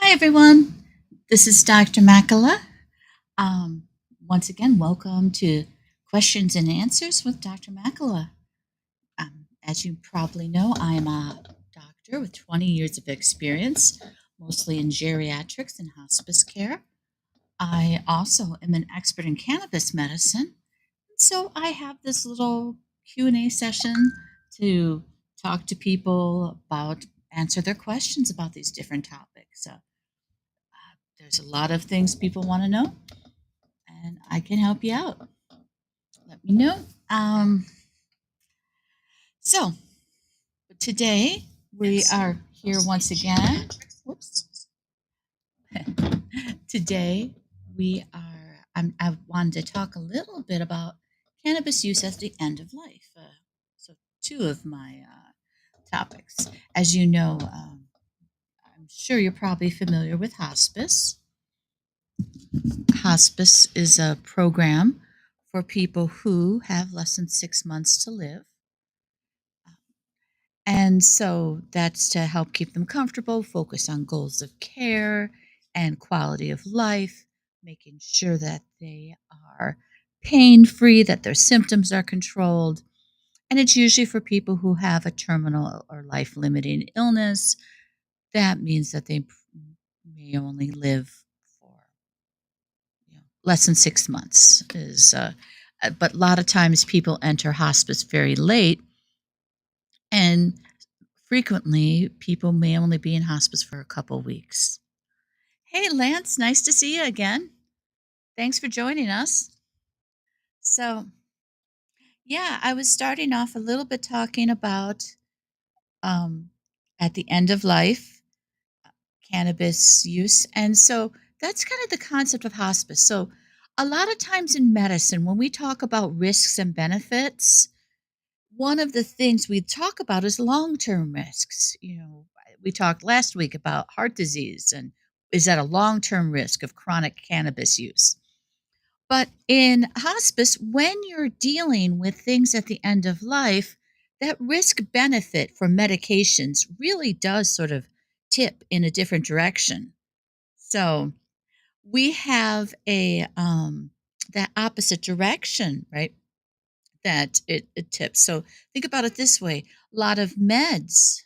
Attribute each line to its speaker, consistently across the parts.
Speaker 1: Hi, everyone. This is Dr. Makela. Um, Once again, welcome to Questions and Answers with Dr. Makela. As you probably know, I'm a doctor with 20 years of experience, mostly in geriatrics and hospice care. I also am an expert in cannabis medicine, so I have this little Q&A session to talk to people about, answer their questions about these different topics. There's a lot of things people want to know, and I can help you out. Let me know. Um, so today we are here once again. Whoops. Today we are. I wanted to talk a little bit about cannabis use at the end of life. So two of my topics. As you know, I'm sure you're probably familiar with hospice. Hospice is a program for people who have less than 6 months to live. And so that's to help keep them comfortable, focus on goals of care and quality of life, making sure that they are pain free, that their symptoms are controlled. And it's usually for people who have a terminal or life limiting illness. That means that they may only live for less than 6 months. But a lot of times people enter hospice very late, and frequently people may only be in hospice for a couple weeks. Hey, Lance, nice to see you again. Thanks for joining us. So, yeah, I was starting off a little bit talking about um, at the end of life, cannabis use. And so that's kind of the concept of hospice. So, a lot of times in medicine, when we talk about risks and benefits, one of the things we talk about is long-term risks. We talked last week about heart disease and is that a long-term risk of chronic cannabis use? But in hospice, when you're dealing with things at the end of life, that risk benefit for medications really does sort of tip in a different direction. So we have a that opposite direction, right? That it tips. So think about it this way: a lot of meds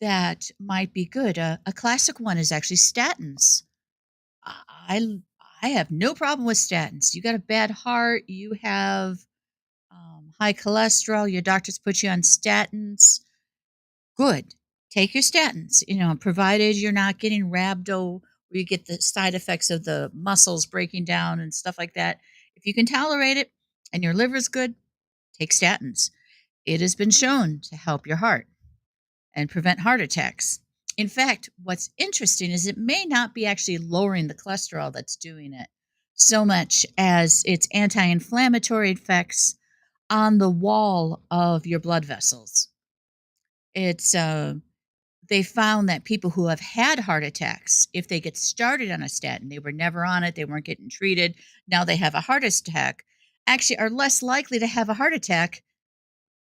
Speaker 1: that might be good. A classic one is actually statins. I I have no problem with statins. You got a bad heart, you have high cholesterol, your doctors put you on statins. Good, take your statins. Provided you're not getting rhabdo, where you get the side effects of the muscles breaking down and stuff like that. If you can tolerate it and your liver's good, take statins. It has been shown to help your heart and prevent heart attacks. In fact, what's interesting is it may not be actually lowering the cholesterol that's doing it so much as its anti inflammatory effects on the wall of your blood vessels. It's They found that people who have had heart attacks, if they get started on a statin, they were never on it, they weren't getting treated, now they have a heart attack, actually are less likely to have a heart attack,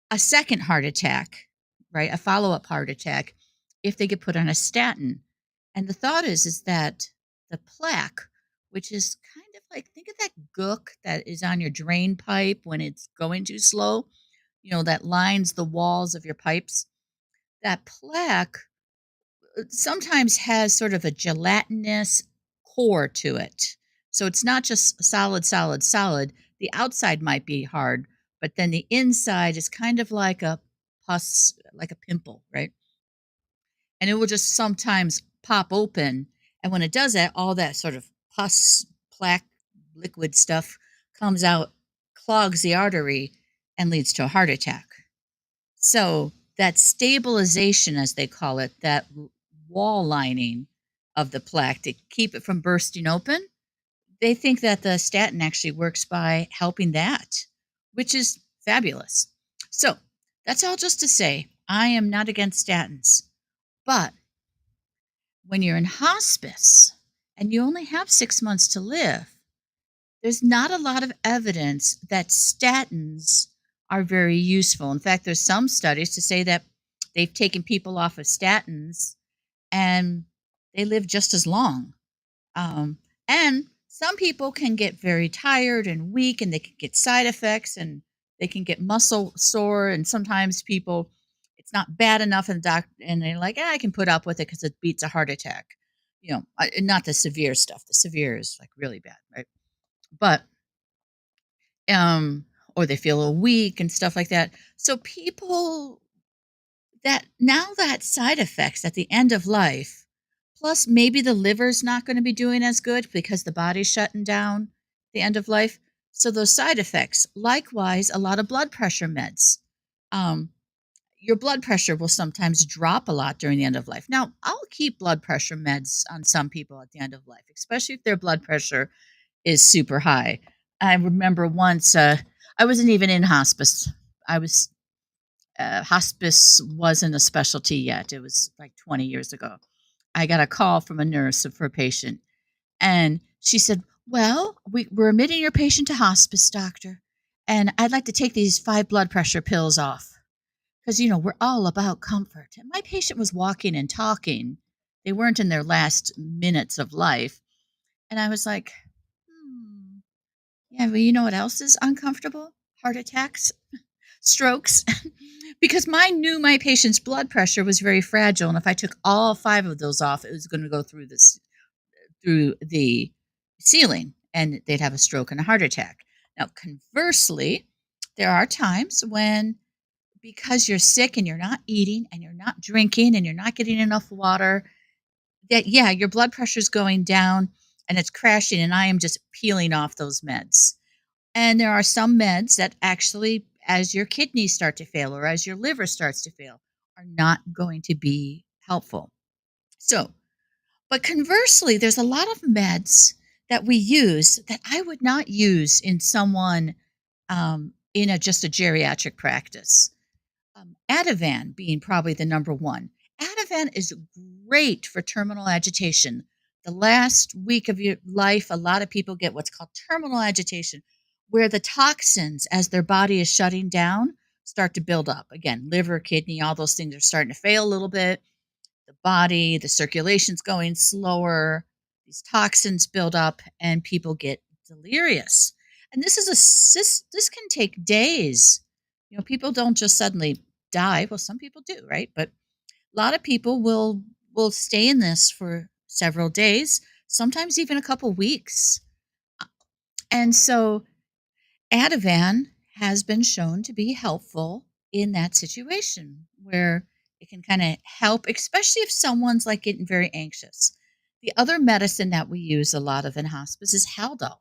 Speaker 1: a second heart attack, right? A follow-up heart attack if they get put on a statin. And the thought is that the plaque, which is kind of like, think of that gook that is on your drain pipe when it's going too slow, that lines the walls of your pipes. That plaque sometimes has sort of a gelatinous core to it. So it's not just solid, solid, solid. The outside might be hard, but then the inside is kind of like a pus, like a pimple, right? And it will just sometimes pop open. And when it does that, all that sort of pus, plaque, liquid stuff comes out, clogs the artery, and leads to a heart attack. So that stabilization, as they call it, that wall lining of the plaque to keep it from bursting open, they think that the statin actually works by helping that, which is fabulous. So that's all just to say I am not against statins, but when you're in hospice and you only have 6 months to live, there's not a lot of evidence that statins are very useful. In fact, there's some studies to say that they've taken people off of statins and they live just as long. Um, and some people can get very tired and weak, and they can get side effects, and they can get muscle sore. And sometimes people, it's not bad enough, and and they're like, I can put up with it because it beats a heart attack. Not the severe stuff. The severe is like really bad, right? But or they feel a little weak and stuff like that. So people that now that side effects at the end of life, plus maybe the liver's not going to be doing as good because the body's shutting down the end of life. So those side effects, likewise, a lot of blood pressure meds. Um, your blood pressure will sometimes drop a lot during the end of life. Now, I'll keep blood pressure meds on some people at the end of life, especially if their blood pressure is super high. I remember once I wasn't even in hospice. I was hospice wasn't a specialty yet. It was like 20 years ago. I got a call from a nurse for a patient, and she said, "Well, we're admitting your patient to hospice, doctor, and I'd like to take these 5 blood pressure pills off because we're all about comfort." And my patient was walking and talking; they weren't in their last minutes of life, and I was like, "Hmm, yeah, well, you know what else is uncomfortable? Heart attacks." Strokes because knew my patient's blood pressure was very fragile, and if I took all 5 of those off, it was going to go through the ceiling, and they'd have a stroke and a heart attack. Now, conversely, there are times when, because you're sick and you're not eating and you're not drinking and you're not getting enough water, that yeah, your blood pressure is going down and it's crashing, and I am just peeling off those meds. And there are some meds that actually, as your kidneys start to fail or as your liver starts to fail, are not going to be helpful. So, but conversely, there's a lot of meds that we use that I would not use in someone in just a geriatric practice. Ativan being probably the number one. Ativan is great for terminal agitation. The last week of your life, a lot of people get what's called terminal agitation, where the toxins, as their body is shutting down, start to build up. Again, liver, kidney, all those things are starting to fail a little bit. The body, the circulation's going slower. These toxins build up, and people get delirious. And this can take days. People don't just suddenly die. Well, some people do, right? But a lot of people will stay in this for several days, sometimes even a couple weeks. And so Ativan has been shown to be helpful in that situation where it can kind of help, especially if someone's like getting very anxious. The other medicine that we use a lot of in hospice is Haldol.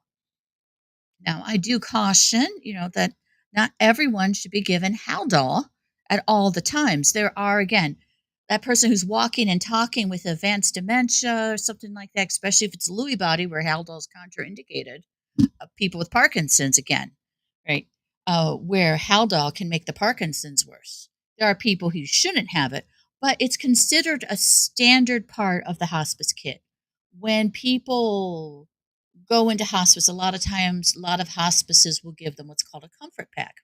Speaker 1: Now, I do caution, that not everyone should be given Haldol at all the times. There are, again, that person who's walking and talking with advanced dementia or something like that, especially if it's Lewy body where Haldol is contraindicated. People with Parkinson's, again, right? Where Haldol can make the Parkinson's worse. There are people who shouldn't have it, but it's considered a standard part of the hospice kit. When people go into hospice, a lot of times, a lot of hospices will give them what's called a comfort pack.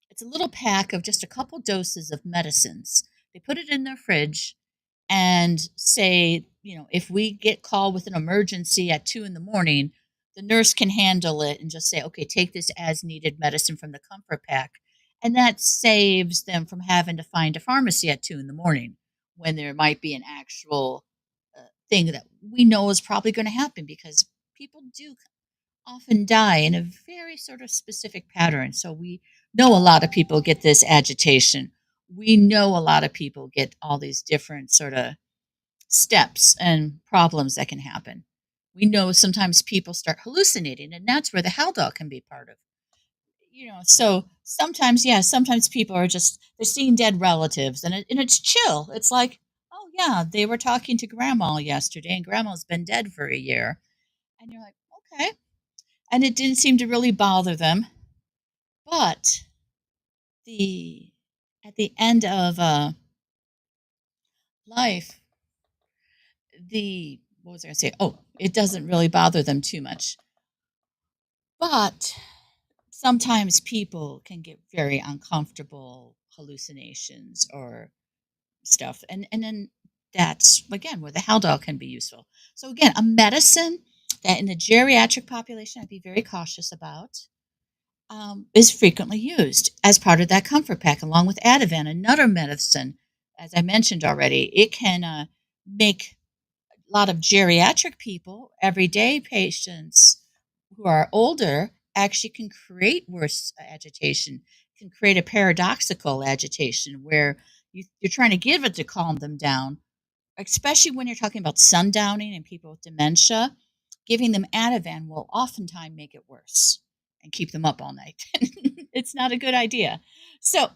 Speaker 1: It's a little pack of just a couple doses of medicines. They put it in their fridge and say, if we get called with an emergency at 2 in the morning, the nurse can handle it and just say, okay, take this as needed medicine from the comfort pack. And that saves them from having to find a pharmacy at 2 in the morning when there might be an actual thing that we know is probably going to happen because people do often die in a very sort of specific pattern. So we know a lot of people get this agitation. We know a lot of people get all these different sort of steps and problems that can happen. We know sometimes people start hallucinating, and that's where the Haldol can be part of. So sometimes, yeah, sometimes people are just they're seeing dead relatives, and it's chill. It's like, oh yeah, they were talking to grandma yesterday, and grandma's been dead for a year, and you're like, okay, and it didn't seem to really bother them, but the at the end of life, the what was I going to say? Oh, it doesn't really bother them too much. But sometimes people can get very uncomfortable hallucinations or stuff. And then That's, again, where the Haldol can be useful. So, again, a medicine that in the geriatric population I'd be very cautious about is frequently used as part of that comfort pack, along with Ativan, another medicine. As I mentioned already, it can make a lot of geriatric people, everyday patients who are older, actually can create worse agitation, can create a paradoxical agitation where you're trying to give it to calm them down, especially when you're talking about sundowning and people with dementia. Giving them Ativan will oftentimes make it worse and keep them up all night. It's not a good idea. So,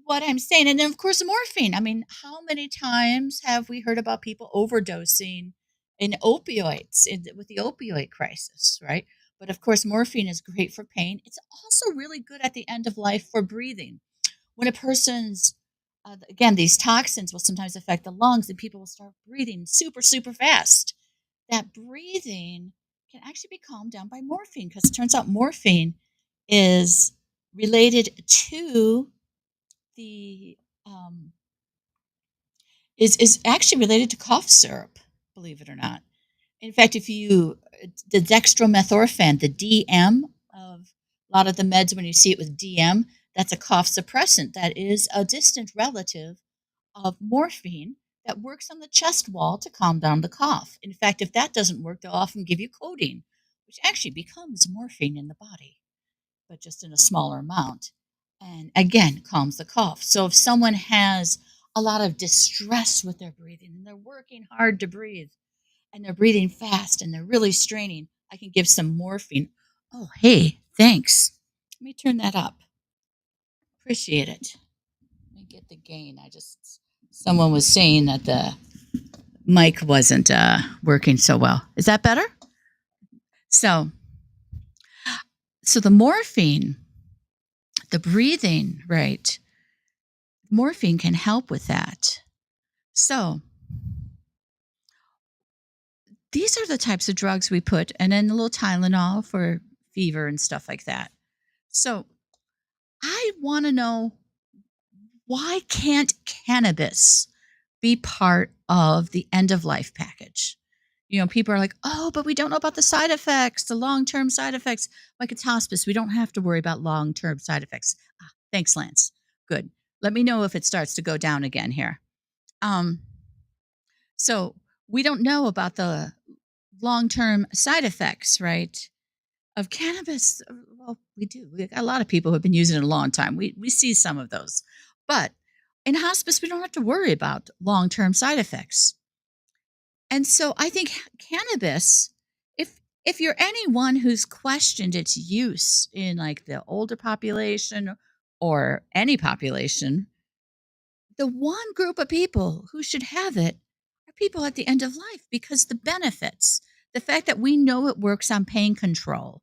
Speaker 1: what I'm saying, and then of course, morphine. I mean, how many times have we heard about people overdosing in opioids with the opioid crisis, right? But of course, morphine is great for pain. It's also really good at the end of life for breathing. When a person's, again, these toxins will sometimes affect the lungs and people will start breathing super, super fast. That breathing can actually be calmed down by morphine because it turns out morphine is related to the is actually related to cough syrup, believe it or not. In fact, if you the dextromethorphan, the DM of a lot of the meds, when you see it with DM, that's a cough suppressant. That is a distant relative of morphine that works on the chest wall to calm down the cough. In fact, if that doesn't work, they'll often give you codeine, which actually becomes morphine in the body, but just in a smaller amount. And again, calms the cough. So if someone has a lot of distress with their breathing and they're working hard to breathe and they're breathing fast and they're really straining, I can give some morphine. Oh, hey, thanks. Let me turn that up. Appreciate it. Let me get the gain. Someone was saying that the mic wasn't working so well. Is that better? So, so the morphine, the breathing, right? Morphine can help with that. So, these are the types of drugs we put, and then a little Tylenol for fever and stuff like that. So, I want to know, why can't cannabis be part of the end of life package? People are like, oh, but we don't know about the side effects, the long term side effects. Like it's hospice. We don't have to worry about long term side effects. Thanks, Lance. Good. Let me know if it starts to go down again here. Um, so we don't know about the long term side effects, right? Of cannabis. Well, we do. We got a lot of people who have been using it a long time. We see some of those. But in hospice, we don't have to worry about long term side effects. And so I think cannabis, if you're anyone who's questioned its use in like the older population or any population, the one group of people who should have it are people at the end of life because the benefits, the fact that we know it works on pain control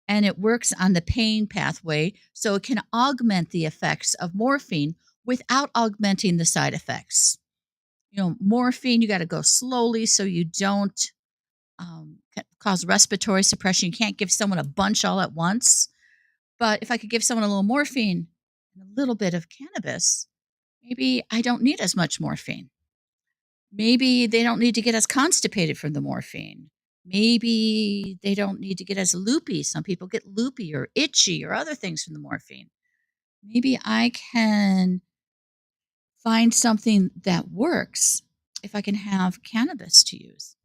Speaker 1: and it works on the pain pathway, so it can augment the effects of morphine without augmenting the side effects. Morphine, you got to go slowly so you don't cause respiratory suppression. You can't give someone a bunch all at once. But if I could give someone a little morphine and a little bit of cannabis, maybe I don't need as much morphine. Maybe they don't need to get as constipated from the morphine. Maybe they don't need to get as loopy. Some people get loopy or itchy or other things from the morphine. Maybe I can find something that works if I can have cannabis to use.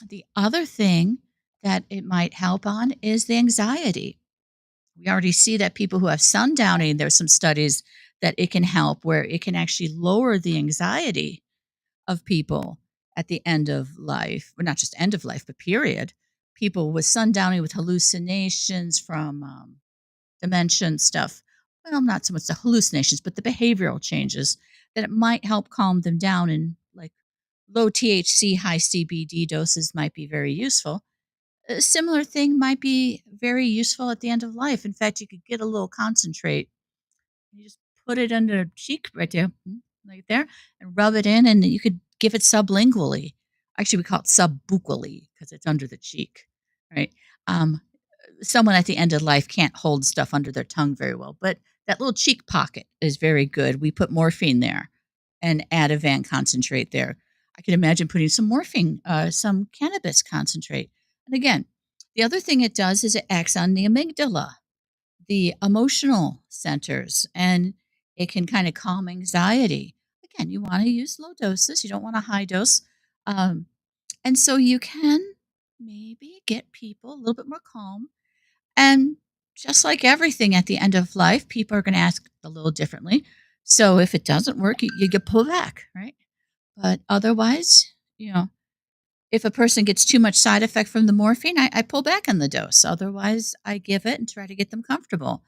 Speaker 1: The other thing that it might help on is the anxiety. We already see that people who have sundowning, there's some studies that it can help where it can actually lower the anxiety of people at the end of life, or not just end of life, but period. People with sundowning with hallucinations from dementia and stuff. Well, not so much the hallucinations, but the behavioral changes that it might help calm them down. And like low THC, high CBD doses might be very useful. A similar thing might be very useful at the end of life. In fact, you could get a little concentrate. You just put it under the cheek right there, right there, and rub it in, and you could give it sublingually. Actually, we call it subbuccally because it's under the cheek, right? Um, Someone at the end of life can't hold stuff under their tongue very well, but that little cheek pocket is very good. We put morphine there and Ativan concentrate there. I can imagine putting some morphine, some cannabis concentrate. And again, the other thing it does is it acts on the amygdala, the emotional centers, and it can kind of calm anxiety. Again, you want to use low doses, you don't want a high dose. Um, and so you can maybe get people a little bit more calm. And just like everything at the end of life, people are going to ask a little differently. So if it doesn't work, you get pulled back, right? But otherwise, if a person gets too much side effect from the morphine, I pull back on the dose. Otherwise, I give it and try to get them comfortable.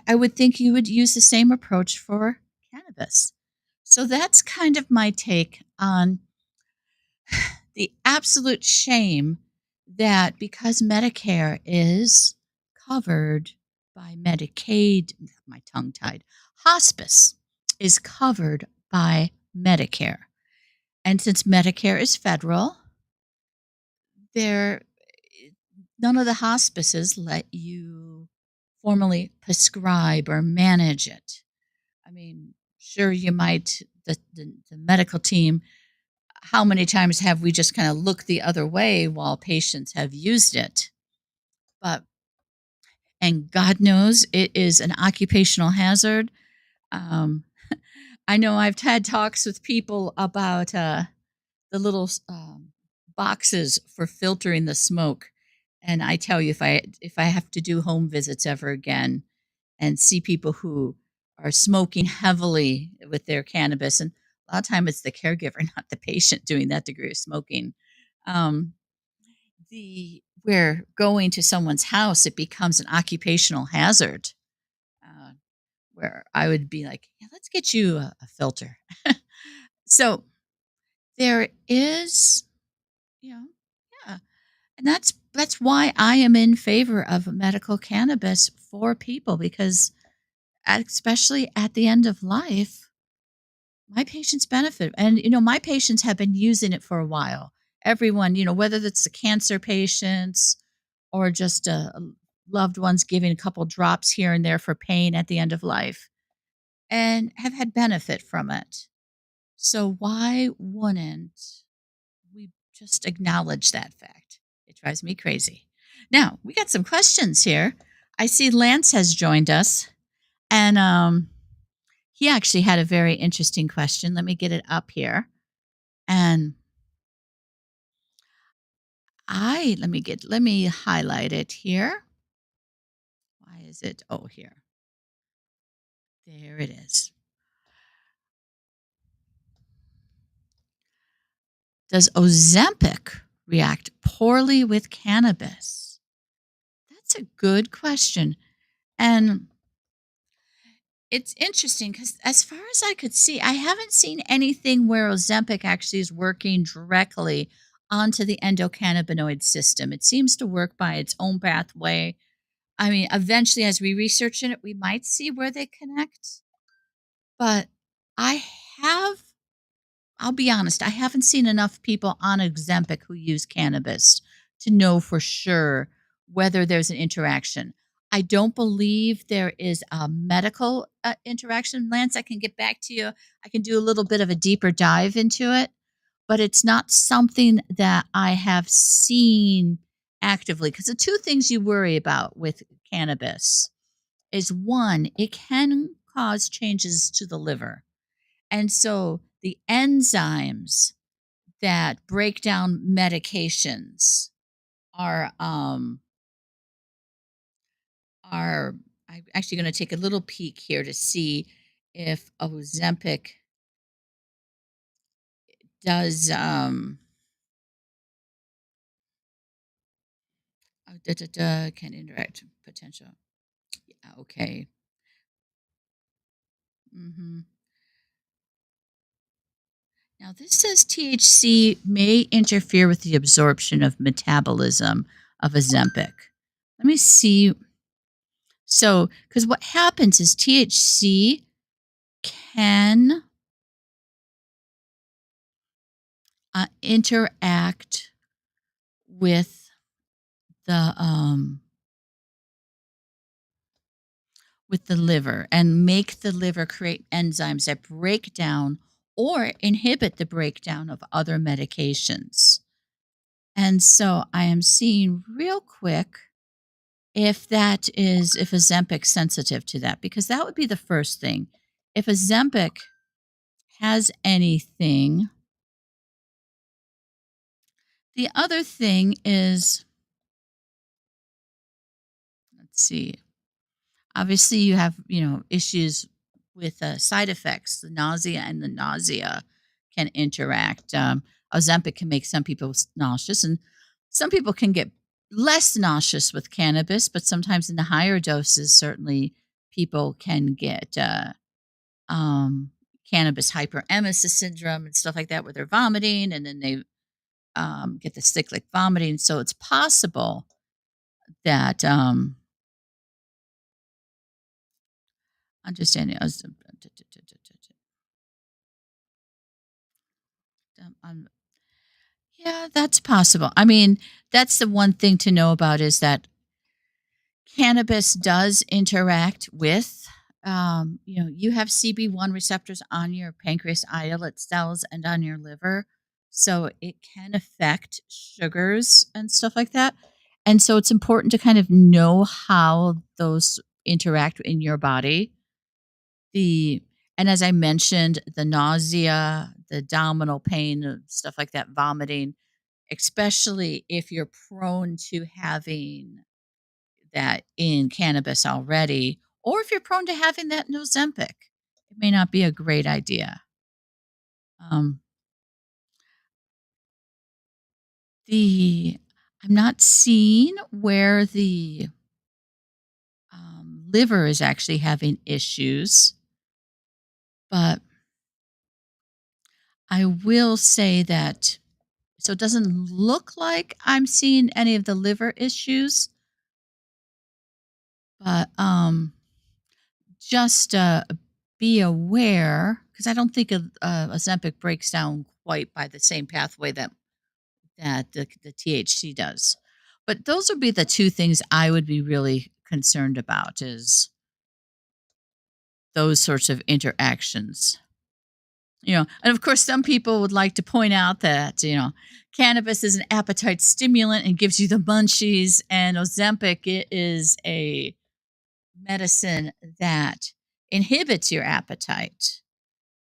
Speaker 1: I would think you would use the same approach for cannabis. So that's kind of my take on the absolute shame that because Medicare is covered by Medicaid, my tongue tied, hospice is covered by Medicare. And since Medicare is federal, there none of the hospices let you formally prescribe or manage it. I mean, sure, you might, the medical team, how many times have we just kind of looked the other way while patients have used it? But, and God knows it is an occupational hazard. Um, I know I've had talks with people about the little boxes for filtering the smoke. And I tell you, if I have to do home visits ever again and see people who are smoking heavily with their cannabis, and a lot of time it's the caregiver, not the patient, doing that degree of smoking. Um, the Where going to someone's house, it becomes an occupational hazard. Uh, where I would be like, yeah, let's get you a filter. So there is, you know, yeah. And that's why I am in favor of medical cannabis for people because especially at the end of life, my patients benefit. And my patients have been using it for a while. Everyone, whether it's the cancer patients or just loved ones giving a couple drops here and there for pain at the end of life and have had benefit from it. So why wouldn't we just acknowledge that fact? It drives me crazy. Now, we got some questions here. I see Lance has joined us, and he actually had a very interesting question. Let me get it up here. And let me highlight it here. Why is it? Oh, here. There it is. Does Ozempic react poorly with cannabis? That's a good question. And it's interesting because, as far as I could see, I haven't seen anything where Ozempic actually is working directly onto the endocannabinoid system. It seems to work by its own pathway. I mean, eventually, as we research in it, we might see where they connect. But I have I'll be honest, I haven't seen enough people on Ozempic who use cannabis to know for sure whether there's an interaction. I don't believe there is a medical interaction. Lance, I can get back to you. I can do a little bit of a deeper dive into it, but it's not something that I have seen actively. Because the two things you worry about with cannabis is one, it can cause changes to the liver. And so the enzymes that break down medications are are I'm actually going to take a little peek here to see if Ozempic does can interact potential. Yeah, okay. hmm Now this says THC may interfere with the absorption of metabolism of Ozempic. Let me see. So, because what happens is THC can interact with the um, with the liver and make the liver create enzymes that break down or inhibit the breakdown of other medications. And so I am seeing real quick if Ozempic's sensitive to that, because that would be the first thing. If Ozempic has anything, the other thing is, let's see, obviously you have, issues with side effects. The nausea can interact. Ozempic can make some people nauseous, and some people can get less nauseous with cannabis, but sometimes in the higher doses, certainly people can get um, cannabis hyperemesis syndrome and stuff like that, where they're vomiting and then they get the cyclic vomiting. So it's possible that understanding. Um, yeah, that's possible. I mean, that's the one thing to know about is that cannabis does interact with, you have CB1 receptors on your pancreas islet cells and on your liver. So it can affect sugars and stuff like that. And so it's important to kind of know how those interact in your body. The and as I mentioned, the nausea, the abdominal pain, stuff like that, vomiting, especially if you're prone to having that in cannabis already, or if you're prone to having that in Ozempic, it may not be a great idea. Um, the I'm not seeing where the liver is actually having issues, but I will say that so it doesn't look like I'm seeing any of the liver issues, but just be aware because I don't think Ozempic breaks down quite by the same pathway that the THC does. But those would be the two things I would be really concerned about is those sorts of interactions. And of course, some people would like to point out that, cannabis is an appetite stimulant and gives you the munchies, and Ozempic is a medicine that inhibits your appetite.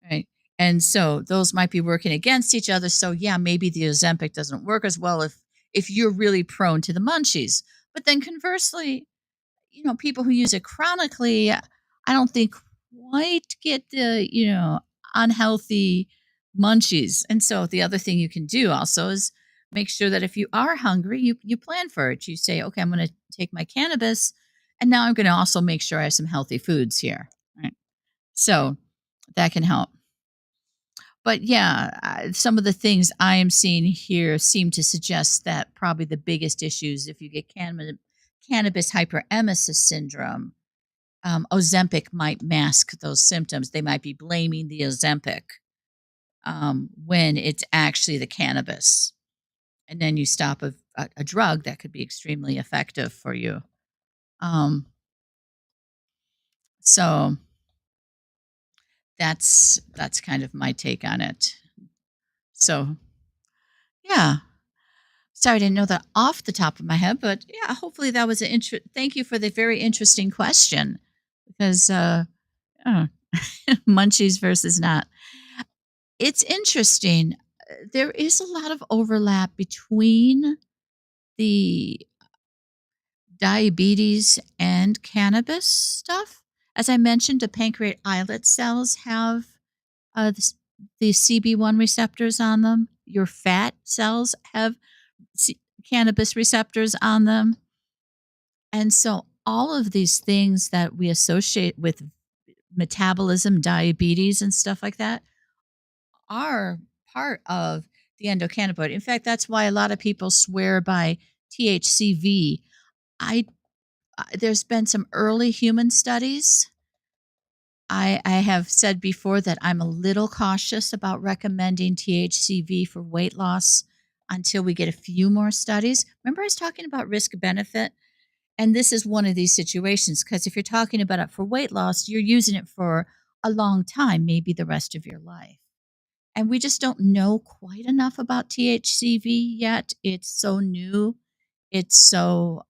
Speaker 1: Right. And so those might be working against each other. So yeah, maybe the Ozempic doesn't work as well if you're really prone to the munchies. But then conversely, people who use it chronically, I don't think quite get the, unhealthy munchies. And so the other thing you can do also is make sure that if you are hungry, you plan for it. You say, okay, I'm going to take my cannabis and now I'm going to also make sure I have some healthy foods here. Right. So that can help. But yeah, some of the things I am seeing here seem to suggest that probably the biggest issues if you get cannabis hyperemesis syndrome, Ozempic might mask those symptoms. They might be blaming the Ozempic when it's actually the cannabis. And then you stop a drug that could be extremely effective for you. So that's kind of my take on it. So yeah. Sorry, I didn't know that off the top of my head, but yeah, hopefully that was thank you for the very interesting question because uh, munchies versus not. It's interesting. There is a lot of overlap between the diabetes and cannabis stuff. As I mentioned, the pancreatic islet cells have the CB1 receptors on them. Your fat cells have cannabis receptors on them. And so all of these things that we associate with metabolism, diabetes, and stuff like that are part of the endocannabinoid. In fact, that's why a lot of people swear by THCV. I There's been some early human studies. I have said before that I'm a little cautious about recommending THCV for weight loss until we get a few more studies. Remember, I was talking about risk benefit? And this is one of these situations because if you're talking about it for weight loss, you're using it for a long time, maybe the rest of your life. And we just don't know quite enough about THCV yet. It's so new. It's so,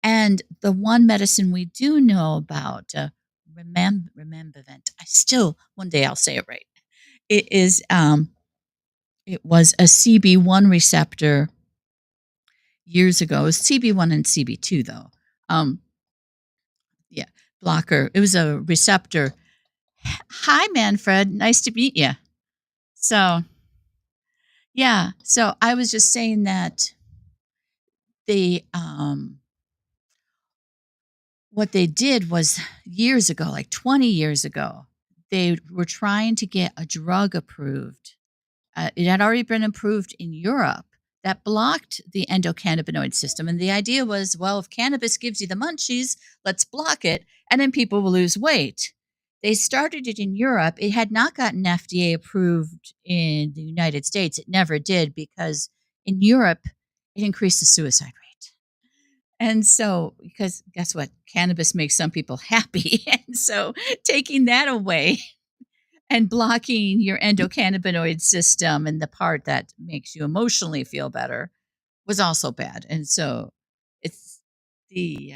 Speaker 1: and the one medicine we do know about, Remembivent. I still, one day I'll say it right. It is, it was a CB1 receptor years ago. It was CB1 and CB2 though. Um, yeah, blocker. It was a receptor. Hi, Manfred. Nice to meet you. So, yeah. So I was just saying that they, what they did was years ago, like 20 years ago, they were trying to get a drug approved. It had already been approved in Europe that blocked the endocannabinoid system. And the idea was, well, if cannabis gives you the munchies, let's block it, and then people will lose weight. They started it in Europe. It had not gotten FDA approved in the United States. It never did because in Europe, it increased the suicide rate. And so, because guess what? Cannabis makes some people happy. And so, taking that away and blocking your endocannabinoid system and the part that makes you emotionally feel better was also bad. And so, it's the,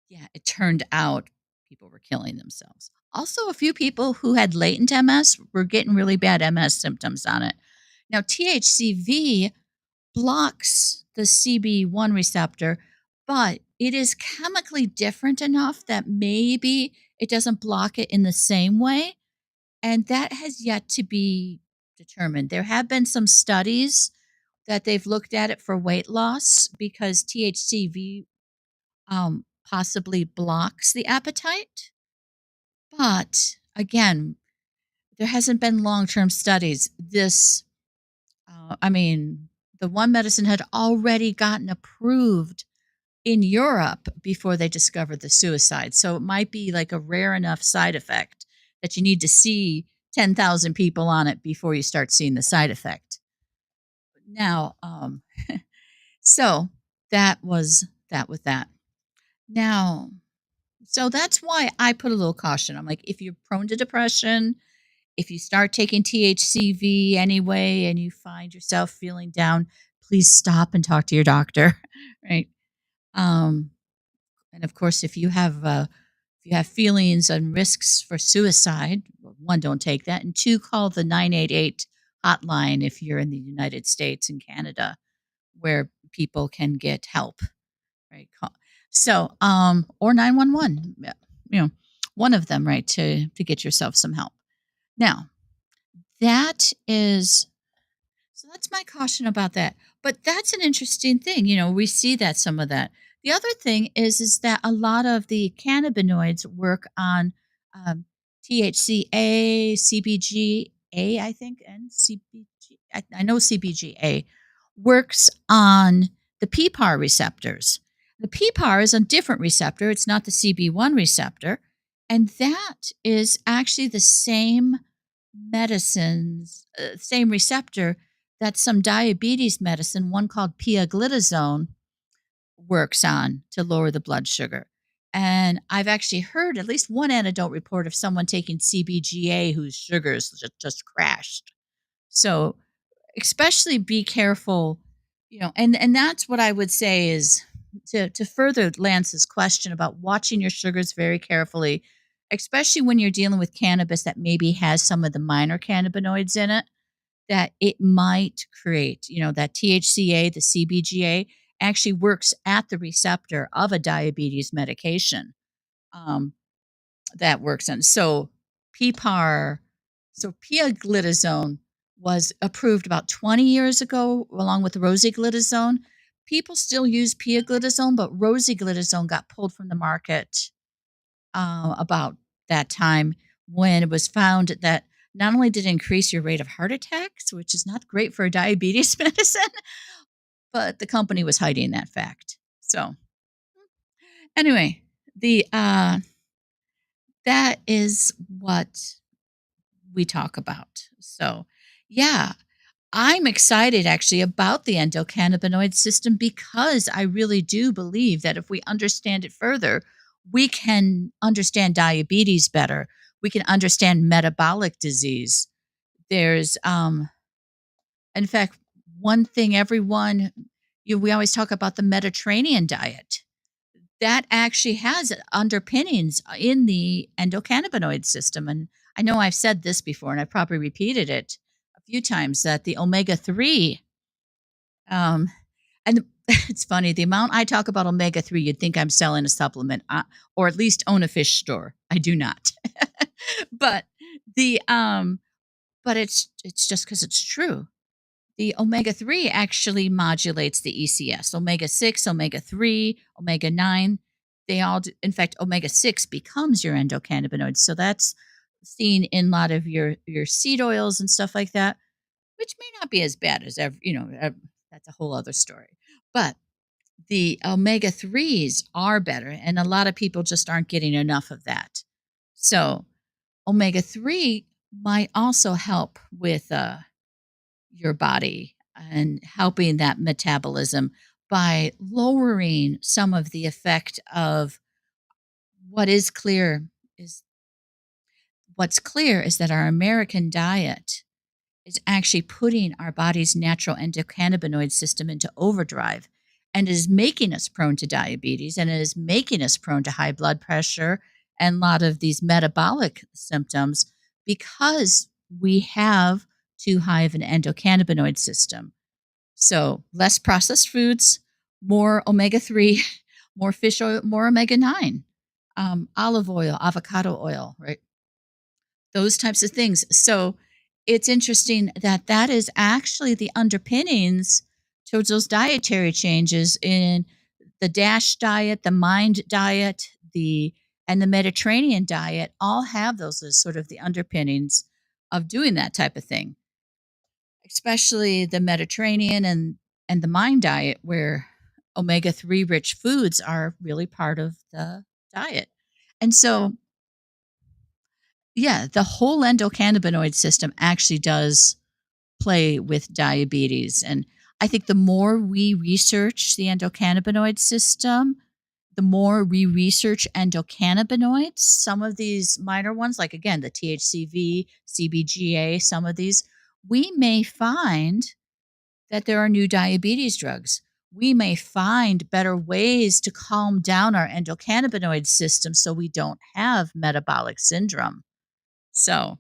Speaker 1: yeah, it turned out people were killing themselves. Also, a few people who had latent MS were getting really bad MS symptoms on it. Now, THCV blocks the CB1 receptor, but it is chemically different enough that maybe it doesn't block it in the same way. And that has yet to be determined. There have been some studies that they've looked at it for weight loss because THCV possibly blocks the appetite. But again, there hasn't been long term studies. I mean, the one medicine had already gotten approved in Europe before they discovered the suicide. So it might be like a rare enough side effect that you need to see 10,000 people on it before you start seeing the side effect. Now, so that was that with that. Now, so that's why I put a little caution. I'm like, if you're prone to depression, if you start taking THCV anyway and you find yourself feeling down, please stop and talk to your doctor, right? Um, and of course, if you have feelings and risks for suicide, well, one, don't take that, and two, call the 988 hotline if you're in the United States and Canada, where people can get help, right? Or 911, you know, one of them, right, to get yourself some help. Now, that is so that's my caution about that. But that's an interesting thing. We see that some of that. The other thing is that a lot of the cannabinoids work on um, THCA, CBGA, I think, and CBG. I know CBGA works on the PPAR receptors. The PPAR is a different receptor. It's not the CB1 receptor. And that is actually the same same receptor that some diabetes medicine, one called pioglitazone, works on to lower the blood sugar. And I've actually heard at least one anecdote report of someone taking CBGA whose sugars just crashed. So, especially be careful, and that's what I would say is to further Lance's question about watching your sugars very carefully, especially when you're dealing with cannabis that maybe has some of the minor cannabinoids in it that it might create. That THCA, the CBGA, actually works at the receptor of a diabetes medication um, that works on. So PPAR, so pioglitazone was approved about 20 years ago, along with rosiglitazone. People still use pioglitazone, but rosiglitazone got pulled from the market about that time when it was found that not only did it increase your rate of heart attacks, which is not great for a diabetes medicine, but the company was hiding that fact. So anyway, the that is what we talk about. So yeah, I'm excited actually about the endocannabinoid system because I really do believe that if we understand it further, we can understand diabetes better. we can understand metabolic disease. There's in fact, one thing everyone we always talk about the Mediterranean diet. That actually has underpinnings in the endocannabinoid system, and I know I've said this before, and I've probably repeated it a few times, that the omega-3, um, and it's funny, the amount I talk about omega-3, you'd think I'm selling a supplement, or at least own a fish store. I do not. But the, but it's just because it's true. The omega-3 actually modulates the ECS. Omega-6, omega-3, omega-9, they all do, in fact, omega-6 becomes your endocannabinoid. So that's seen in a lot of your seed oils and stuff like that, which may not be as bad as that's a whole other story. But the omega-3s are better, and a lot of people just aren't getting enough of that. So omega-3 might also help with your body and helping that metabolism by lowering some of the effect of what is clear is what's clear is that our American diet is actually putting our body's natural endocannabinoid system into overdrive and is making us prone to diabetes, and it is making us prone to high blood pressure and a lot of these metabolic symptoms because we have too high of an endocannabinoid system. So, less processed foods, more omega 3, more fish oil, more omega 9, olive oil, avocado oil, right? Those types of things. So, it's interesting that that is actually the underpinnings towards those dietary changes in the DASH diet, the MIND diet, and the Mediterranean diet all have those as sort of the underpinnings of doing that type of thing, especially the Mediterranean and the Mind diet, where omega-3 rich foods are really part of the diet. And so, yeah, the whole endocannabinoid system actually does play with diabetes. And I think the more we research the endocannabinoid system, the more we research endocannabinoids, some of these minor ones, like again, the THCV, CBGA, some of these, we may find that there are new diabetes drugs. We may find better ways to calm down our endocannabinoid system so we don't have metabolic syndrome. So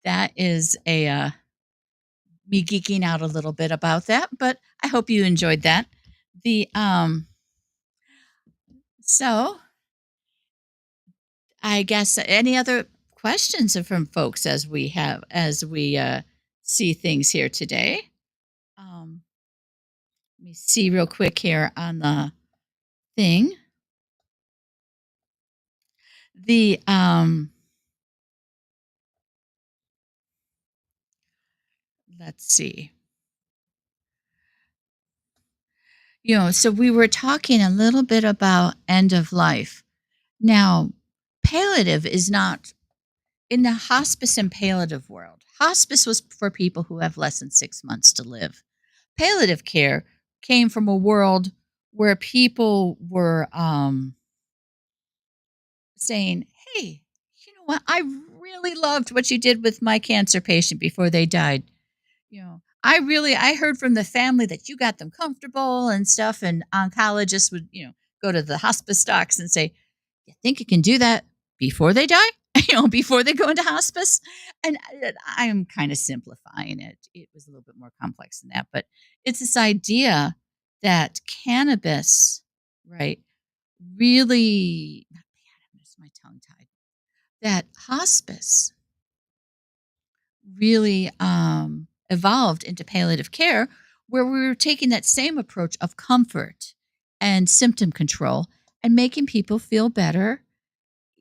Speaker 1: that is a me geeking out a little bit about that, but I hope you enjoyed that. The so I guess any other questions from folks as we see things here today. Um, Let me see real quick here on the thing. The Let's see. So we were talking a little bit about end of life. Now, palliative is not in the hospice and palliative world. Hospice was for people who have less than 6 months to live. Palliative care came from a world where people were saying, "Hey, you know what? I really loved what you did with my cancer patient before they died. I heard from the family that you got them comfortable and stuff." And oncologists would, go to the hospice docs and say, "You think you can do that before they die?" Before they go into hospice. And I'm kind of simplifying it. It was a little bit more complex than that, but it's this idea that cannabis, right, really, not cannabis, my tongue tied, that hospice really evolved into palliative care, where we were taking that same approach of comfort and symptom control and making people feel better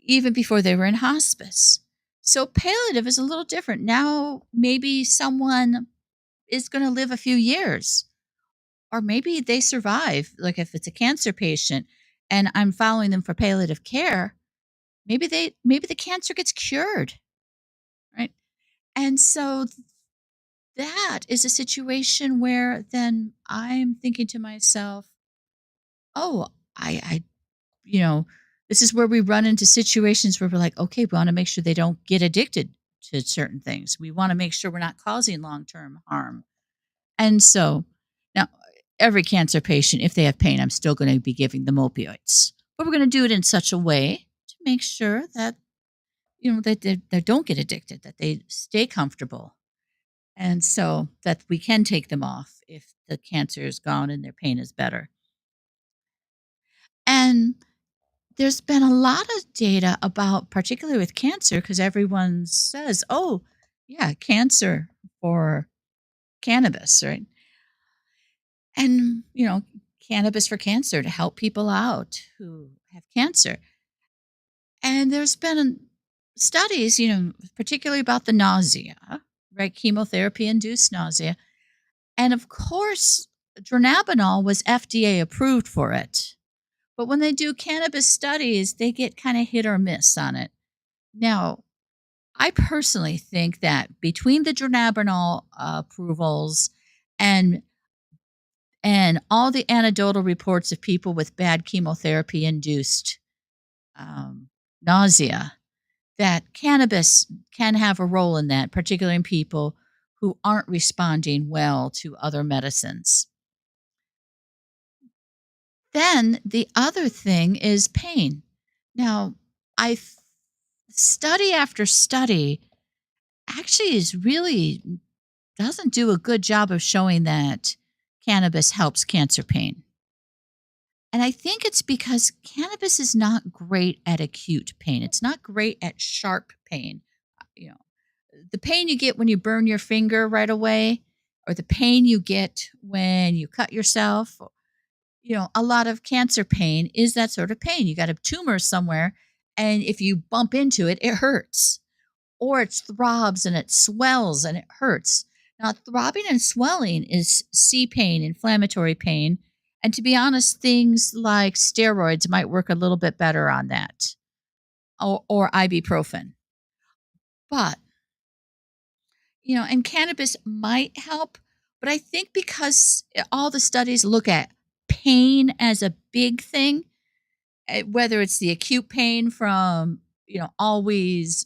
Speaker 1: even before they were in hospice. So palliative is a little different. Now, maybe someone is going to live a few years, or maybe they survive. Like if it's a cancer patient and I'm following them for palliative care, maybe the cancer gets cured, right? And so that is a situation where then I'm thinking to myself, "Oh, I you know, This is where we run into situations where we're like, okay, we want to make sure they don't get addicted to certain things. We want to make sure we're not causing long term harm. And so now, every cancer patient, if they have pain, I'm still going to be giving them opioids, but we're going to do it in such a way to make sure that they don't get addicted, that they stay comfortable, and so that we can take them off if the cancer is gone and their pain is better. And there's been a lot of data about, particularly with cancer, because everyone says, "Oh, yeah, cancer for cannabis," right? And, cannabis for cancer to help people out who have cancer. And there's been studies, particularly about the nausea, right? Chemotherapy induced nausea. And of course, dronabinol was FDA approved for it. But when they do cannabis studies, they get kind of hit or miss on it. Now, I personally think that between the dronabinol approvals and all the anecdotal reports of people with bad chemotherapy induced um, nausea, that cannabis can have a role in that, particularly in people who aren't responding well to other medicines. Then the other thing is pain. Now, I study after study actually is really doesn't do a good job of showing that cannabis helps cancer pain. And I think it's because cannabis is not great at acute pain. It's not great at sharp pain. You know, the pain you get when you burn your finger right away, or the pain you get when you cut yourself, a lot of cancer pain is that sort of pain. You got a tumor somewhere, and if you bump into it, it hurts, or it throbs and it swells and it hurts. Now, throbbing and swelling is C pain, inflammatory pain. And to be honest, things like steroids might work a little bit better on that, or ibuprofen. But, and cannabis might help. But I think because all the studies look at pain as a big thing, whether it's the acute pain from, always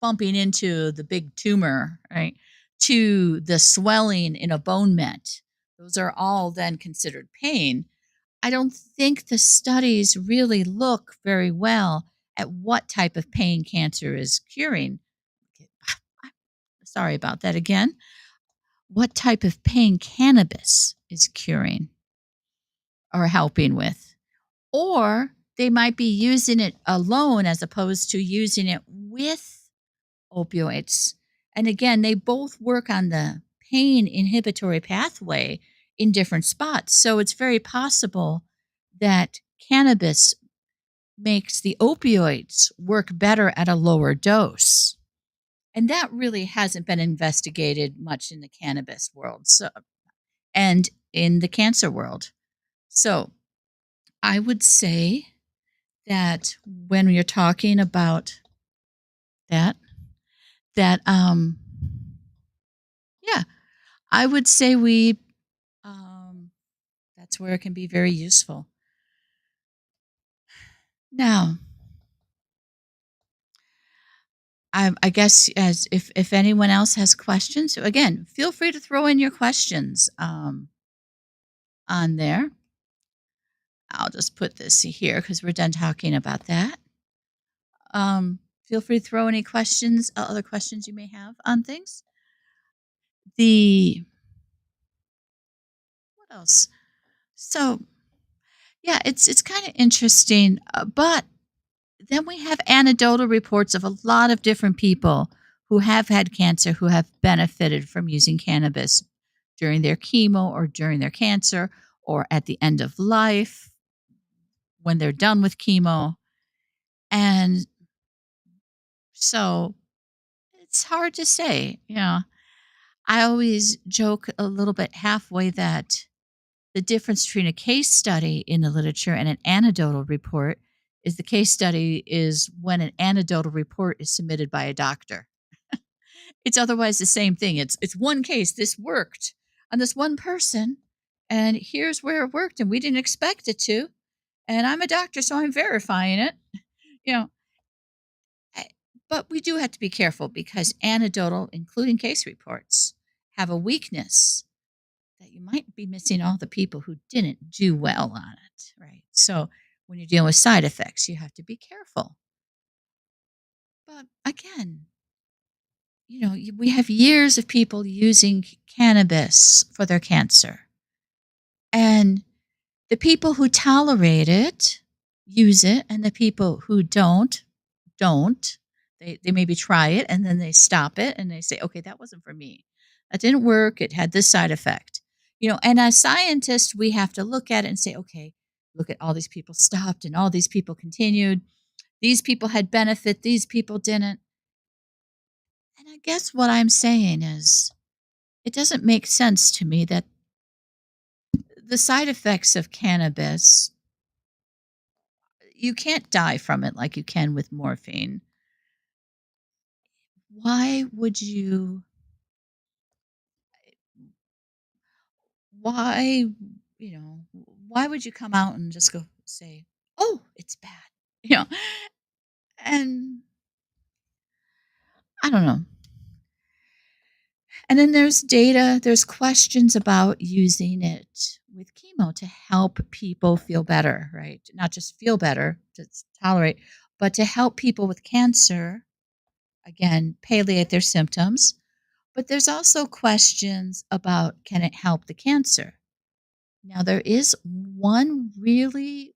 Speaker 1: bumping into the big tumor, right? To the swelling in a bone met. Those are all then considered pain. I don't think the studies really look very well at what type of pain cancer is curing. Sorry about that again. What type of pain cannabis is curing or helping with. Or they might be using it alone as opposed to using it with opioids. And again, they both work on the pain inhibitory pathway in different spots. So it's very possible that cannabis makes the opioids work better at a lower dose. And that really hasn't been investigated much in the cannabis world, and in the cancer world. So I would say that when you're talking about that, that yeah, I would say um that's where it can be very useful. Now, I guess, as if anyone else has questions, so again, feel free to throw in your questions on there. I'll just put this here because we're done talking about that. Feel free to throw any questions, other questions you may have on things. The What else? So yeah, it's kind of interesting, but then we have anecdotal reports of a lot of different people who have had cancer who have benefited from using cannabis during their chemo or during their cancer or at the end of life when they're done with chemo. And so it's hard to say. I always joke a little bit halfway that the difference between a case study in the literature and an anecdotal report is the case study is when an anecdotal report is submitted by a doctor. It's otherwise the same thing. It's one case. This worked on this one person, and here's where it worked, and we didn't expect it to. and I'm a doctor, so I'm verifying it. You know, I- but we do have to be careful because anecdotal, including case reports, have a weakness that you might be missing all the people who didn't do well on it, right? So when you're dealing with side effects, you have to be careful. But again, we have years of people using cannabis for their cancer. And the people who tolerate it use it, and the people who don't. They maybe try it and then they stop it and they say, okay, that wasn't for me. That didn't work. It had this side effect. And as scientists, we have to look at it and say, okay, look at all these people stopped and all these people continued. These people had benefit, these people didn't. And I guess what I'm saying is it doesn't make sense to me that the side effects of cannabis, you can't die from it like you can with morphine. Why would you why, why would you come out and just go say, "Oh, it's bad." You know, and I don't know. And then there's data, there's questions about using it with chemo to help people feel better, right? Not just feel better, to tolerate, but to help people with cancer, again, palliate their symptoms. But there's also questions about can it help the cancer? Now, there is one really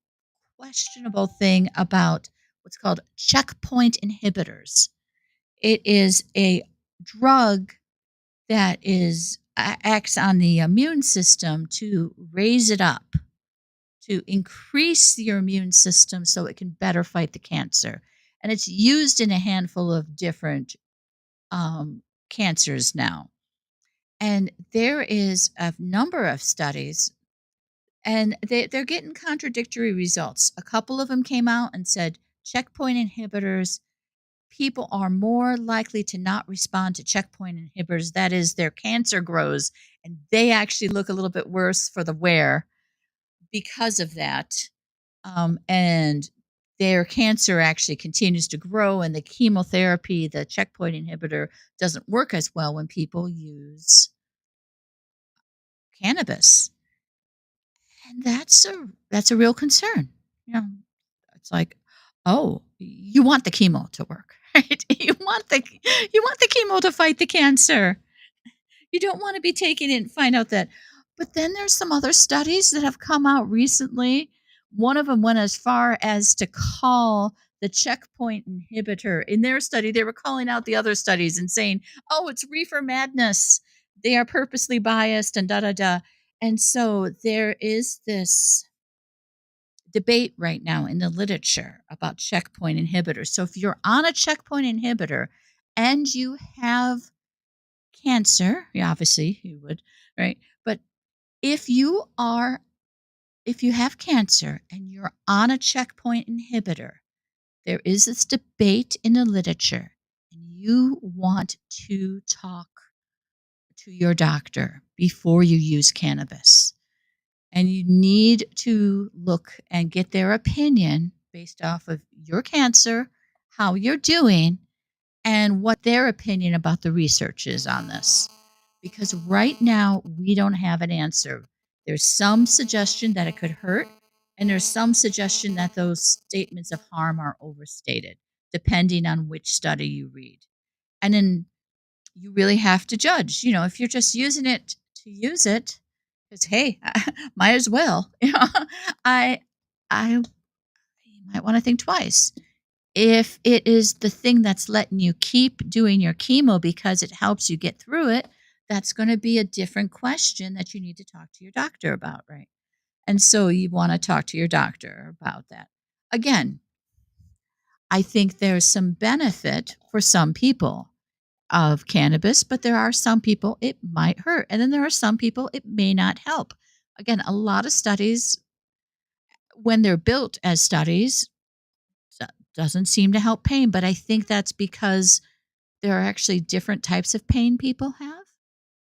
Speaker 1: questionable thing about what's called checkpoint inhibitors. It is a drug that acts on the immune system to raise it up, to increase your immune system so it can better fight the cancer. And it's used in a handful of different cancers now. And there is a number of studies, and they're getting contradictory results. A couple of them came out and said checkpoint inhibitors, people are more likely to not respond to checkpoint inhibitors. That is, their cancer grows and they actually look a little bit worse for the wear because of that. And their cancer actually continues to grow, and the chemotherapy, the checkpoint inhibitor, doesn't work as well when people use cannabis. And that's a real concern. You know, it's like, oh, you want the chemo to work, right? You want the chemo to fight the cancer. You don't want to be taking it and find out that. But then there's some other studies that have come out recently. One of them went as far as to call the checkpoint inhibitor. In their study, they were calling out the other studies and saying, "Oh, it's reefer madness. They are purposely biased and da da da." And so there is this debate right now in the literature about checkpoint inhibitors. So if you're on a checkpoint inhibitor and you have cancer, yeah, obviously you would, right? But if you are if you have cancer and you're on a checkpoint inhibitor, there is this debate in the literature, and you want to talk to your doctor before you use cannabis. And you need to look and get their opinion based off of your cancer, how you're doing, and what their opinion about the research is on this. Because right now, we don't have an answer. There's some suggestion that it could hurt, and there's some suggestion that those statements of harm are overstated, depending on which study you read. And then you really have to judge. If you're just using it to use it, because hey, might as well. I, I, you might want to think twice. If it is the thing that's letting you keep doing your chemo because it helps you get through it, that's going to be a different question that you need to talk to your doctor about, right? And so you want to talk to your doctor about that. Again, I think there's some benefit for some people of cannabis, but there are some people it might hurt. And then there are some people it may not help. Again, a lot of studies, when they're built as studies, doesn't seem to help pain. But I think that's because there are actually different types of pain people have.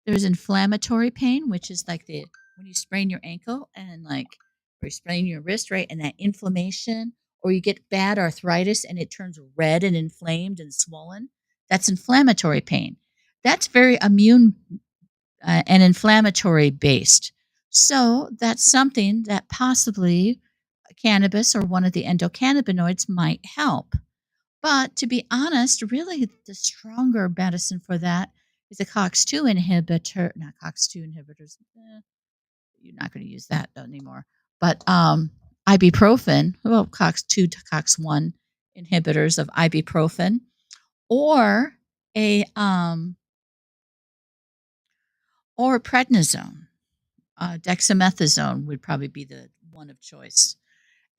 Speaker 1: There's inflammatory pain, which is like the when you sprain your ankle and like or you sprain your wrist, right? And that inflammation, or you get bad arthritis and it turns red and inflamed and swollen. That's inflammatory pain. That's very immune and inflammatory based. So that's something that possibly cannabis or one of the endocannabinoids might help. But to be honest, really the stronger medicine for that is a COX-2 inhibitor, not COX-2 inhibitors. You're not going to use that anymore. But ibuprofen, well, COX-2 to COX-1 inhibitors of ibuprofen, or a or prednisone. Dexamethasone would probably be the one of choice.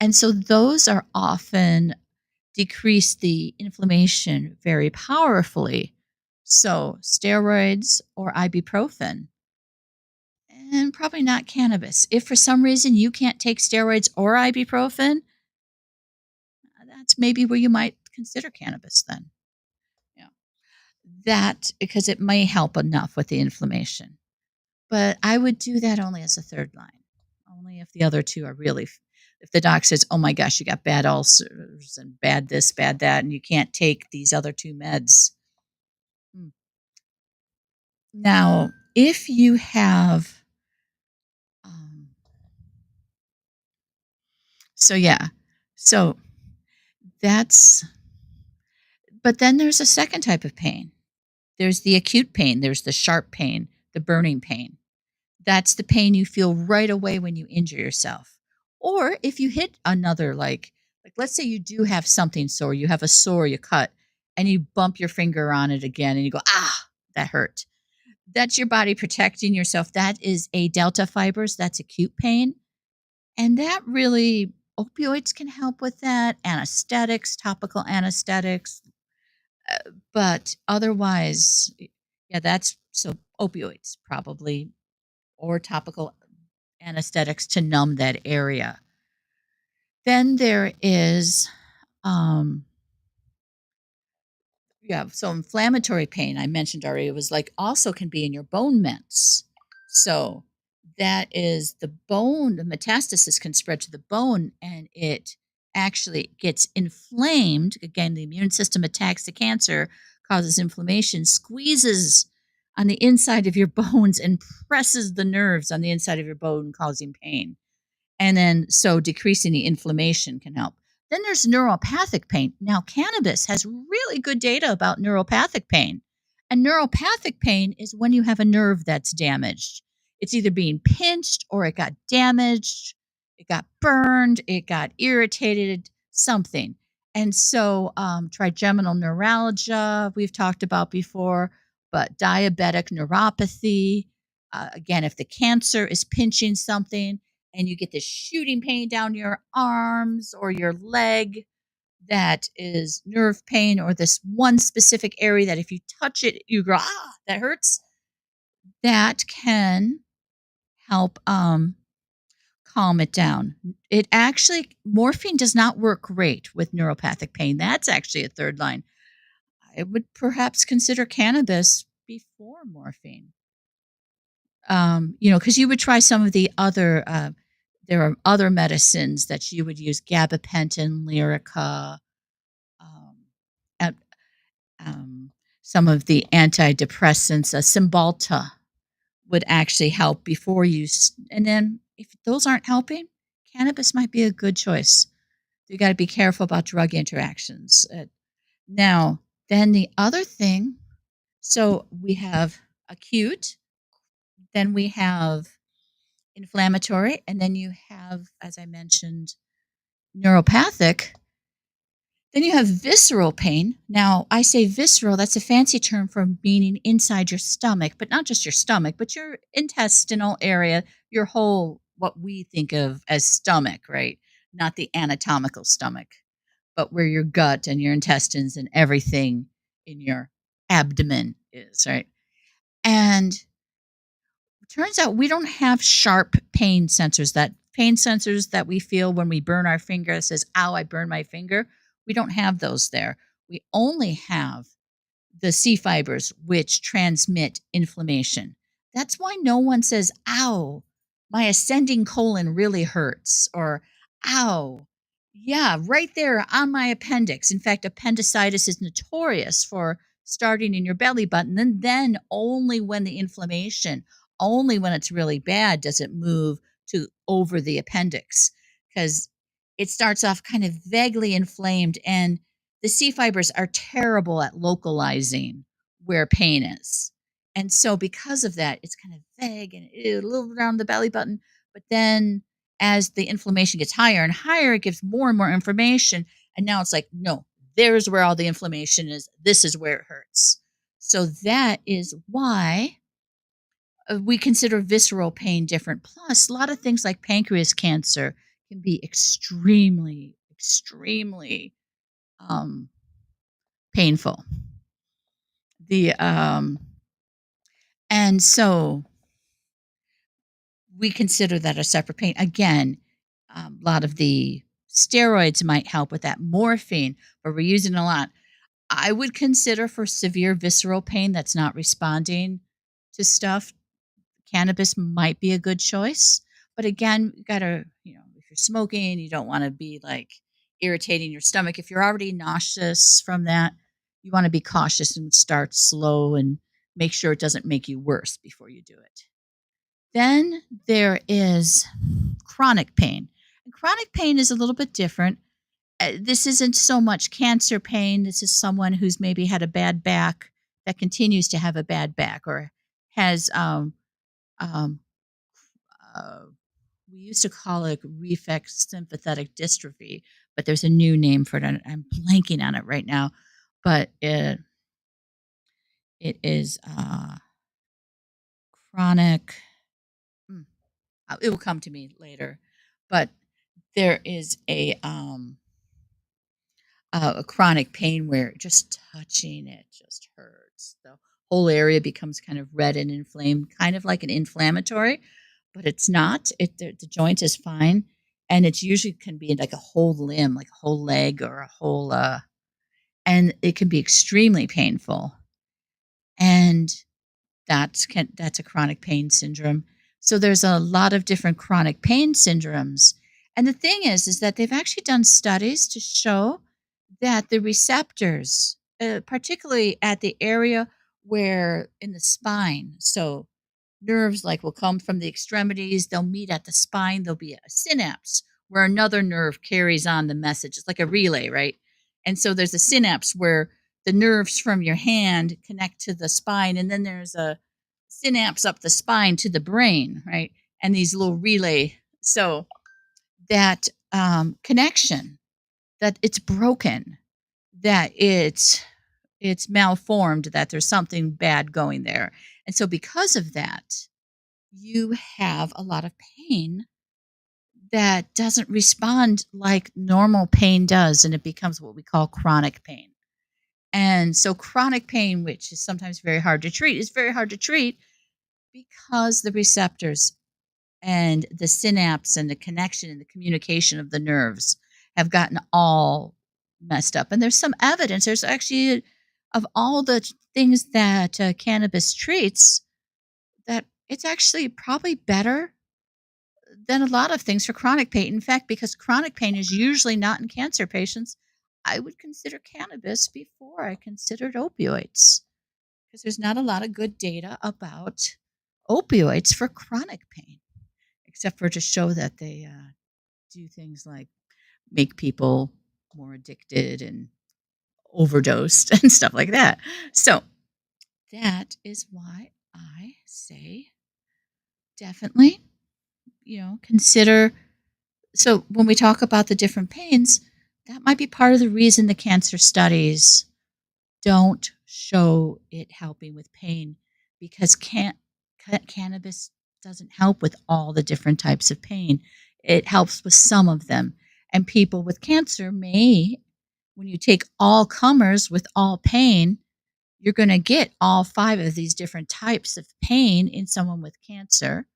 Speaker 1: And so those are often decrease the inflammation very powerfully. So steroids or ibuprofen, and probably not cannabis. If for some reason you can't take steroids or ibuprofen, that's maybe where you might consider cannabis then. Yeah. That because it may help enough with the inflammation. But I would do that only as a third line. Only if the other two are really if the doc says, "Oh my gosh, you got bad ulcers and bad this, bad that, and you can't take these other two meds." Hmm. Now, if you have, um, so yeah, so that's, but then there's a second type of pain. There's the acute pain, there's the sharp pain, the burning pain. That's the pain you feel right away when you injure yourself. Or if you hit another, like let's say you do have something sore, you have a sore, you cut, and you bump your finger on it again and you go, ah, that hurt. That's your body protecting yourself. That is a delta fibers, that's acute pain. And that really, opioids can help with that, anesthetics, topical anesthetics. But otherwise, yeah, that's so opioids probably, or topical anesthetics to numb that area. Then there is, um, yeah, so inflammatory pain I mentioned already. It was like also can be in your bone ments. So that is the bone, the metastasis can spread to the bone and it actually gets inflamed. Again, the immune system attacks the cancer, causes inflammation, squeezes on the inside of your bones and presses the nerves on the inside of your bone, causing pain. And then, so decreasing the inflammation can help. Then there's neuropathic pain. Now, cannabis has really good data about neuropathic pain. And neuropathic pain is when you have a nerve that's damaged. It's either being pinched or it got damaged, it got burned, it got irritated, something. And so, trigeminal neuralgia, we've talked about before, but diabetic neuropathy, again, if the cancer is pinching something, and you get this shooting pain down your arms or your leg, that is nerve pain, or this one specific area that if you touch it you go, ah, that hurts. That can help calm it down. It actually, morphine does not work great with neuropathic pain. That's actually a third line. I would perhaps consider cannabis before morphine. Because you would try some of the other, there are other medicines that you would use, gabapentin, Lyrica, um, and, some of the antidepressants, Cymbalta would actually help before you. And then if those aren't helping, cannabis might be a good choice. You got to be careful about drug interactions. Now, then the other thing, so we have acute, then we have inflammatory, and then you have, as I mentioned, neuropathic. Then you have visceral pain. Now, I say visceral, that's a fancy term for meaning inside your stomach, but not just your stomach, but your intestinal area, your whole, what we think of as stomach, right? Not the anatomical stomach, but where your gut and your intestines and everything in your abdomen is, right? And turns out we don't have sharp pain sensors, that pain sensors that we feel when we burn our finger that says, ow, I burned my finger. We don't have those there. We only have the C fibers, which transmit inflammation. That's why no one says, ow, my ascending colon really hurts, or ow. Yeah, right there on my appendix. In fact, appendicitis is notorious for starting in your belly button. And then only when the inflammation, only when it's really bad, does it move to over the appendix. Because it starts off kind of vaguely inflamed. And the C fibers are terrible at localizing where pain is. And so because of that, it's kind of vague and a little around the belly button. But then as the inflammation gets higher and higher, it gives more and more information. And now it's like, no, there's where all the inflammation is. This is where it hurts. So that is why we consider visceral pain different. Plus, a lot of things like pancreas cancer can be extremely, extremely um, painful. The and so we consider that a separate pain. Again, a lot of the steroids might help with that morphine, but we're using a lot. I would consider for severe visceral pain that's not responding to stuff, cannabis might be a good choice. But again, you gotta, if you're smoking, you don't want to be like irritating your stomach. If you're already nauseous from that, you want to be cautious and start slow and make sure it doesn't make you worse before you do it. Then there is chronic pain. And chronic pain is a little bit different. This isn't so much cancer pain. This is someone who's maybe had a bad back that continues to have a bad back, or has, um, uh, we used to call it reflex sympathetic dystrophy, but there's a new name for it. And I'm blanking on it right now, but it is chronic. mm, it will come to me later, but there is a chronic pain where just touching it just hurts. The whole area becomes kind of red and inflamed, kind of like an inflammatory, but it's not. The joint is fine, and it's usually can be like a whole limb, like a whole leg or a whole, and it can be extremely painful. And that's a chronic pain syndrome. So there's a lot of different chronic pain syndromes. And the thing is that they've actually done studies to show that the receptors, particularly at the area where in the spine, so nerves like will come from the extremities, they'll meet at the spine, there'll be a synapse where another nerve carries on the message. It's like a relay, right? And so there's a synapse where the nerves from your hand connect to the spine, and then there's a synapse up the spine to the brain, right? And these little relay. So that connection, that it's broken, that it's malformed, that there's something bad going there. And so because of that, you have a lot of pain that doesn't respond like normal pain does, and it becomes what we call chronic pain. And so chronic pain, which is sometimes very hard to treat, is very hard to treat because the receptors and the synapse and the connection and the communication of the nerves have gotten all messed up. And there's some evidence, there's actually, of all the things that cannabis treats, that it's actually probably better than a lot of things for chronic pain. In fact, because chronic pain is usually not in cancer patients, I would consider cannabis before I considered opioids, because there's not a lot of good data about opioids for chronic pain, except for to show that they do things like make people more addicted and overdosed and stuff like that. So that is why I say definitely, consider. So when we talk about the different pains, that might be part of the reason the cancer studies don't show it helping with pain, because cannabis doesn't help with all the different types of pain. It helps with some of them. And people with cancer may, when you take all comers with all pain, you're going to get all five of these different types of pain in someone with cancer,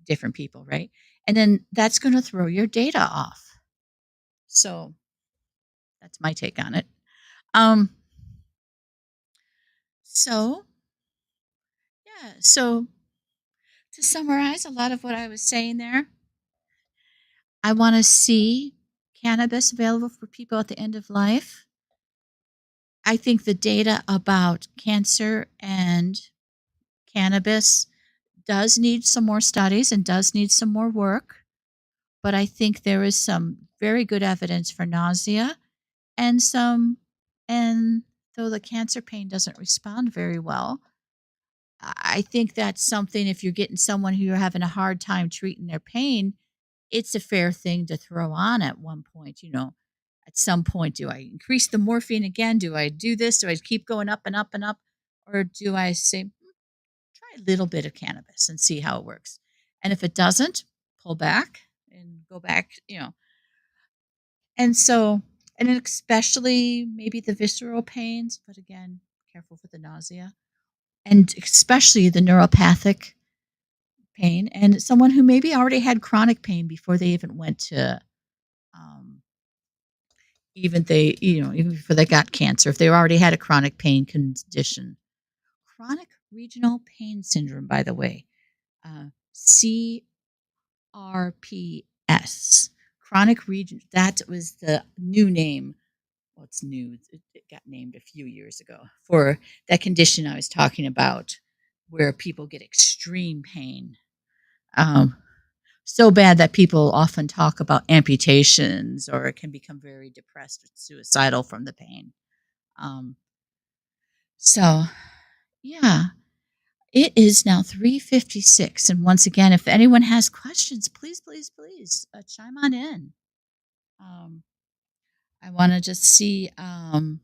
Speaker 1: different people, right? And then that's going to throw your data off. So that's my take on it. Um, so yeah, so To summarize a lot of what I was saying there, I want to see cannabis available for people at the end of life. I think the data about cancer and cannabis does need some more studies and does need some more work, but I think there is some very good evidence for nausea and some, and though the cancer pain doesn't respond very well, I think that's something if you're getting someone who you're having a hard time treating their pain, it's a fair thing to throw on at one point, At some point, do I increase the morphine again? Do I do this? Do I keep going up and up and up? Or do I say, try a little bit of cannabis and see how it works? And if it doesn't, pull back and go back. And so, and then especially maybe the visceral pains, but again, careful for the nausea, and especially the neuropathic pain, and someone who maybe already had chronic pain before they even went to, um, even before they got cancer, if they already had a chronic pain condition. Chronic regional pain syndrome, by the way, CRPS. Chronic region, that was the new name. Well, it's new. It got named a few years ago for that condition I was talking about, where people get extreme pain. Um, so bad that people often talk about amputations or can become very depressed or suicidal from the pain. Um, so, yeah, it is now 3:56, and once again, if anyone has questions, please, please, please chime on in. Um, I want to just see. I'm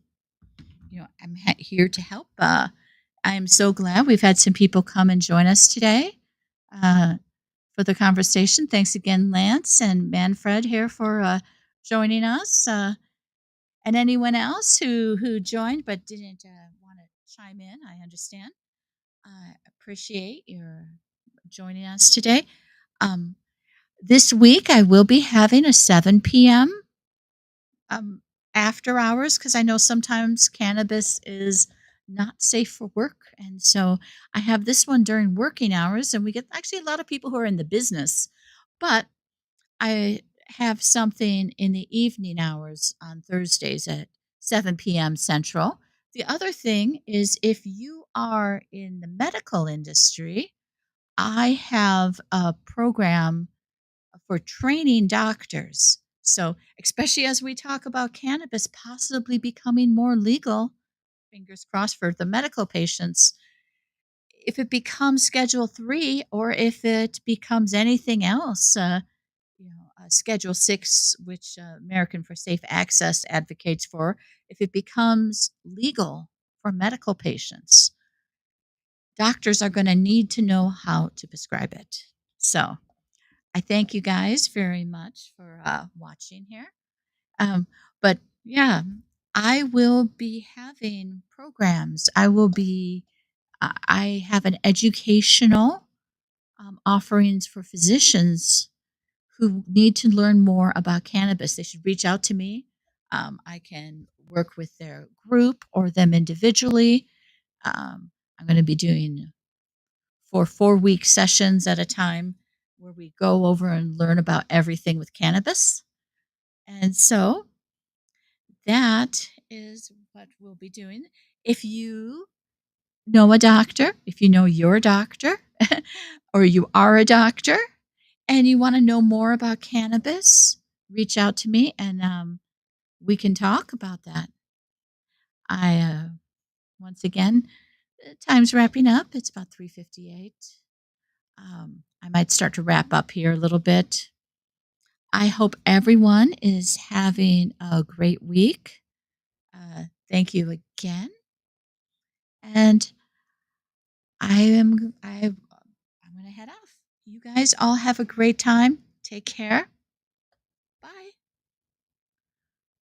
Speaker 1: here to help. I'm so glad we've had some people come and join us today uh, for the conversation. Thanks again, Lance and Manfred, here for joining us, and anyone else who joined but didn't want to chime in. I understand. I appreciate your joining us today. Um, this week, I will be having a 7 p.m. Um, after hours because I know sometimes cannabis is not safe for work. And so I have this one during working hours, and we get actually a lot of people who are in the business, but I have something in the evening hours on Thursdays at 7 p.m. Central. The other thing is if you are in the medical industry, I have a program for training doctors. So, especially as we talk about cannabis possibly becoming more legal, fingers crossed for the medical patients, if it becomes Schedule 3 or if it becomes anything else, Schedule 6, which American for Safe Access advocates for, if it becomes legal for medical patients, doctors are going to need to know how to prescribe it. So, I thank you guys very much for watching here. Um, but yeah, I will be having programs. I have an educational offerings for physicians who need to learn more about cannabis. They should reach out to me. I can work with their group or them individually. I'm going to be doing for 4 week sessions at a time where we go over and learn about everything with cannabis. And so that is what we'll be doing. If you know a doctor, if you know your doctor, or you are a doctor and you want to know more about cannabis, reach out to me and we can talk about that. I once again, time's wrapping up. It's about 3:58. I might start to wrap up here a little bit. I hope everyone is having a great week. Thank you again, and I'm going to head off. You guys all have a great time. Take care.